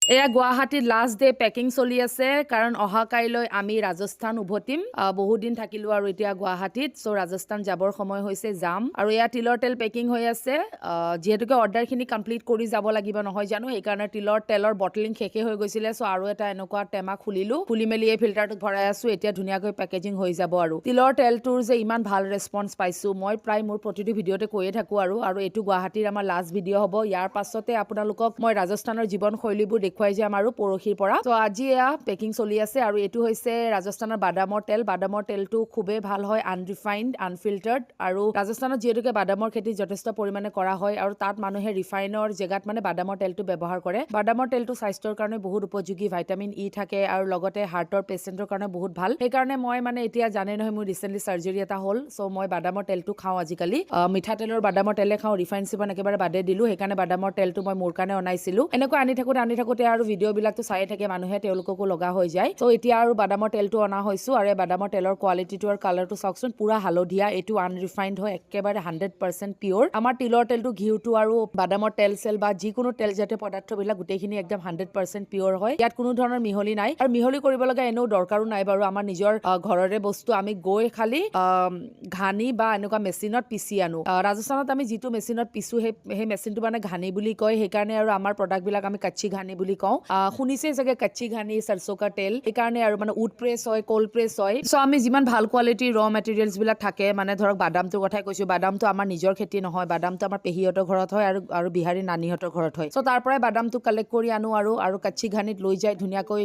এয়া গুৱাহাটীত last day packing চলি আছে কাৰণ অহা কাইলৈ আমি ৰাজস্থান উভতিম বহুত দিন থাকিলো আৰু এতিয়া গুৱাহাটীত সো ৰাজস্থান যাবৰ সময় হৈছে যাম আৰু এয়া তিলৰ তেল পেকিং হৈ আছে যেহেতুকে অৰ্ডাৰখিনি কমপ্লিট কৰি যাব লাগিব নহয় জানো সেইকাৰণে তিলৰ তেলৰ বটলিং শেষে হৈ গৈছিলে সো আৰু এটা এনেকুৱা টেমা খুলিলো খুলি মেলি এই ফিল্টাৰটো ভৰাই আছো এতিয়া ধুনীয়াকৈ পেকেজিং হৈ যাব আৰু তিলৰ তেলটোৰ যে ইমান ভাল ৰেছপন্স পাইছো মই প্ৰায় মোৰ প্ৰতিটো ভিডিঅ'তে কৈয়ে থাকো আৰু এইটো গুৱাহাটীৰ আমাৰ লাষ্ট ভিডিঅ' হ'ব ইয়াৰ পাছতে আপোনালোকক মই ৰাজস্থানৰ জীৱন শৈলীবোৰ দেখুৱাই যাম আৰু পৰহিৰ পৰা তো আজি এয়া পেকিং চলি আছে আৰু এইটো হৈছে ৰাজস্থানৰ বাদামৰ তেলটো খুবেই ভাল হয় আনৰিফাইন্ড আনফিল্টাৰ্ড আৰু ৰাজস্থানত যিহেতুকে বাদামৰ খেতি যথেষ্ট পৰিমাণে কৰা হয় আৰু তাত মানুহে ৰিফাইনৰ জেগাত মানে বাদামৰ তেলটো ব্যৱহাৰ কৰে বাদামৰ তেলটো স্বাস্থ্যৰ কাৰণে বহুত উপযোগী ভিটামিন ই থাকে আৰু লগতে হাৰ্টৰ পেচেণ্টৰ কাৰণে বহুত ভাল সেইকাৰণে মই মানে এতিয়া জানে নহয় মোৰ ৰিচেণ্টলি চাৰ্জাৰী এটা হ'ল সো মই বাদামৰ তেলটো খাওঁ আজিকালি মিঠাতেলৰ বাদামৰ তেলে খাওঁ ৰিফাইন চিফাইন একেবাৰে বাদে দিলো সেইকাৰণে বাদামৰ তেলটো মই মোৰ কাৰণে অনাইছিলো এনেকৈ আনি থাকোতে আৰু ভিডিঅ' বিলাকতো চাই থাকে মানুহে তেওঁলোককো লগা হৈ যায় তো এতিয়া আৰু বাদামৰ তেলটো অনা হৈছো আৰু বাদামৰ তেলৰ কোৱালিটিটো আৰু কালাৰটো চাওকচোন পুৰা হালধীয়া এইটো আনৰিফাইন্ড হয় একেবাৰে 100% পিয়ৰ আমাৰ তিলৰ তেলটো ঘিউটো আৰু বাদামৰ তেল বা যিকোনো তেলজাতীয় পদাৰ্থবিলাক গোটেইখিনি একদম 100% পিয়ৰ হয় ইয়াত কোনো ধৰণৰ মিহলি নাই আৰু মিহলি কৰিব লগা এনেও দৰকাৰো নাই বাৰু আমাৰ নিজৰ ঘৰৰে বস্তু আমি গৈ খালি ঘানি বা এনেকুৱা মেচিনত পিচি আনো ৰাজস্থানত আমি যিটো মেচিনত পিছো সেই মেচিনটো মানে ঘানি বুলি কয় সেইকাৰণে আৰু আমাৰ প্ৰডাক্টবিলাক আমি কাচ্চি ঘানি বুলি কওঁ শুনিছে চাগে কাচ্চি ঘানি সৰসো কা তেল সেইকাৰণে আৰু মানে উড প্ৰেছ হয় কোল্ড প্ৰেছ হয় সো আমি যিমান ভাল কোৱালিটিৰ ৰ মেটেৰিয়েলছ বিলাক থাকে মানে ধৰক বাদামটোৰ কথাই কৈছো বাদামটো আমাৰ নিজৰ খেতি নহয় বাদামটো আমাৰ পেহীহঁতৰ ঘৰত হয় আৰু বিহাৰী নানীহঁতৰ ঘৰত হয় সো তাৰ পৰাই বাদামটো কালেক্ট কৰি আনো আৰু কাচ্চি ঘানিত লৈ যায় ধুনীয়াকৈ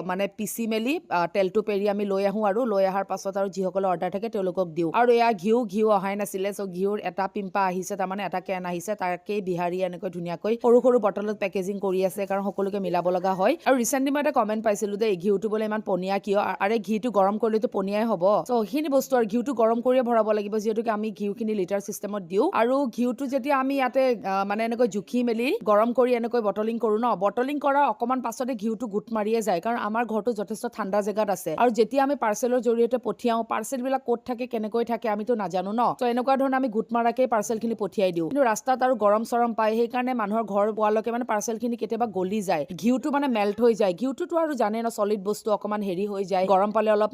মানে পিচি মেলি তেলটো পেৰি আমি লৈ আহো আৰু লৈ অহাৰ পাছত আৰু যিসকলৰ অৰ্ডাৰ থাকে তেওঁলোকক দিওঁ আৰু এয়া ঘিউ অহাই নাছিলে সো ঘিউৰ এটা পিম্পা আহিছে তাৰমানে এটা কেন আহিছে তাকেই বিহাৰী এনেকৈ ধুনীয়াকৈ সৰু সৰু বটলত পেকেজিং কৰি আছে কাৰণ সকলোকে মিলাব লগা হয় আৰু ৰিচেণ্টলি মই এটা কমেণ্ট পাইছিলো যে ঘিউটো বোলে ইমান পনীয়া কিয় আৰে ঘিউটো গৰম কৰিলেতো পনীয়াই হ'ব সো সেইখিনি বস্তু আৰু ঘিউটো গৰম কৰিয়ে ভৰাব লাগিব যিহেতুকে আমি ঘিউখিনি লিটাৰ চিষ্টেমত দিওঁ আৰু ঘিউটো যেতিয়া আমি ইয়াতে মানে এনেকৈ জুখি মেলি গৰম কৰি এনেকৈ বটলিং কৰো ন বটলিং কৰাৰ অকমান পাছতে ঘিউটো গোট মাৰিয়ে যায় কাৰণ আমাৰ ঘৰটো যথেষ্ট ঠাণ্ডা জেগাত আছে আৰু যেতিয়া আমি পাৰ্চেলৰ জৰিয়তে পঠিয়াও পাৰ্চেল বিলাক ক'ত থাকে কেনেকৈ থাকে আমিতো নাজানো ন তো এনেকুৱা ধৰণে আমি গোট মাৰাকে পাৰ্চেল খিনি পঠিয়াই দিওঁ কিন্তু ৰাস্তাত আৰু গৰম চৰম পায় সেইকাৰণে মানুহৰ ঘৰ পোৱালৈকে মানে পাৰ্চেল খিনি কেতিয়াবা গলি যায় ঘিউটো মানে মেল্ট হৈ যায় ঘিউটোতো আৰু জানে ন সলিড বস্তু অকমান হেৰি হৈ যায় গৰম পালে অলপ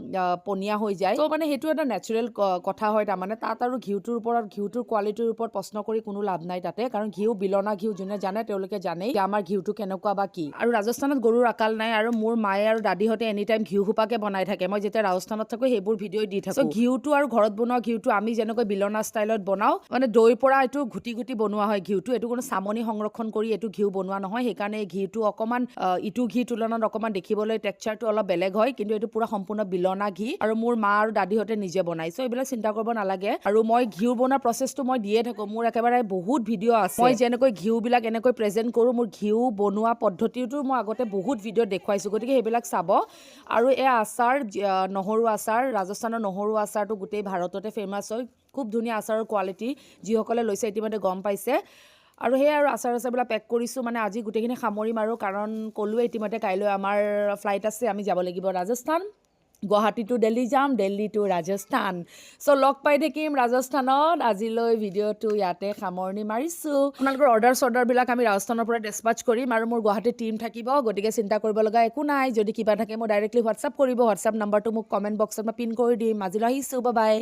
পনীয়া হৈ যায় তো মানে সেইটো এটা নেচাৰেল কথা হয় তাৰমানে তাত আৰু ঘিউটোৰ কোৱালিটিৰ ওপৰত প্ৰশ্ন কৰি কোনো লাভ নাই তাতে কাৰণ ঘিউ বিলনা ঘিউ যোনে জানে তেওঁলোকে জানেই যে আমাৰ ঘিউটো কেনেকুৱা বা কি আৰু ৰাজস্থানত গৰুৰ আকাল নাই আৰু মোৰ মায়ে আৰু দাদীহঁতে এনি টাইম ঘিউ সোপাকে বনাই থাকে মই যেতিয়া ৰাজস্থানত থাকো সেইবোৰ ভিডিঅ' দি থাকো ঘিউটো আৰু ঘৰত বনোৱা ঘিউটো আমি যেনেকৈ বিলনা ষ্টাইলত বনাও মানে দৈৰ পৰা এইটো ঘুটি বনোৱা হয় ঘিউটো এইটো কোনো চামনি সংৰক্ষণ কৰি এইটো ঘিউ বনোৱা নহয় সেইকাৰণে এই ঘিউটো অকমান ইটো ঘি তুলনাত অকমান দেখিবলৈ টেক্সচাৰটো অলপ বেলেগ হয় কিন্তু এইটো পুৰা সম্পূৰ্ণ বিলনা ঘি আৰু মোৰ মা আৰু দাদীহঁতে নিজে বনাইছো এইবিলাক চিন্তা কৰিব নালাগে আৰু মই ঘিউ বনোৱা প্ৰচেছটো মই দিয়ে থাকো মোৰ একেবাৰে বহুত ভিডিঅ' আছে মই যেনেকৈ ঘিউ বিলাক এনেকৈ প্ৰেজেন্ট কৰো মোৰ ঘিউ বনোৱা পদ্ধতিটো মই আগতে বহুত ভিডিঅ' দেখুৱাইছো গতিকে সেইবিলাক চাব আৰু এই আচাৰ নহৰু আচাৰ ৰাজস্থানৰ নহৰু আচাৰটো গোটেই ভাৰততে ফেমাছ হয় খুব ধুনীয়া আচাৰৰ কোৱালিটি যিসকলে লৈছে ইতিমধ্যে গম পাইছে আৰু সেই আৰু আচাৰবিলাক পেক কৰিছোঁ মানে আজি গোটেইখিনি সামৰিম আৰু কাৰণ ক'লোৱে ইতিমধ্যে কাইলৈ আমাৰ ফ্লাইট আছে আমি যাব লাগিব ৰাজস্থান গুৱাহাটী টু দিল্লী যাম দিল্লী টু ৰাজস্থান চ' লগ পাই থাকিম ৰাজস্থানত আজিলৈ ভিডিঅ'টো ইয়াতে সামৰণি মাৰিছোঁ আপোনালোকৰ অৰ্ডাৰবিলাক আমি ৰাজস্থানৰ পৰা ডেছপাচ কৰিম আৰু মোৰ গুৱাহাটীত টীম থাকিব গতিকে চিন্তা কৰিব লগা একো নাই যদি কিবা থাকে মই ডাইৰেক্টলি হোৱাটছআপ কৰিব হোৱাটছআপ নাম্বাৰটো মোক কমেণ্ট বক্সত মই পিন কৰি দিম আজিলৈ আহিছোঁ বাই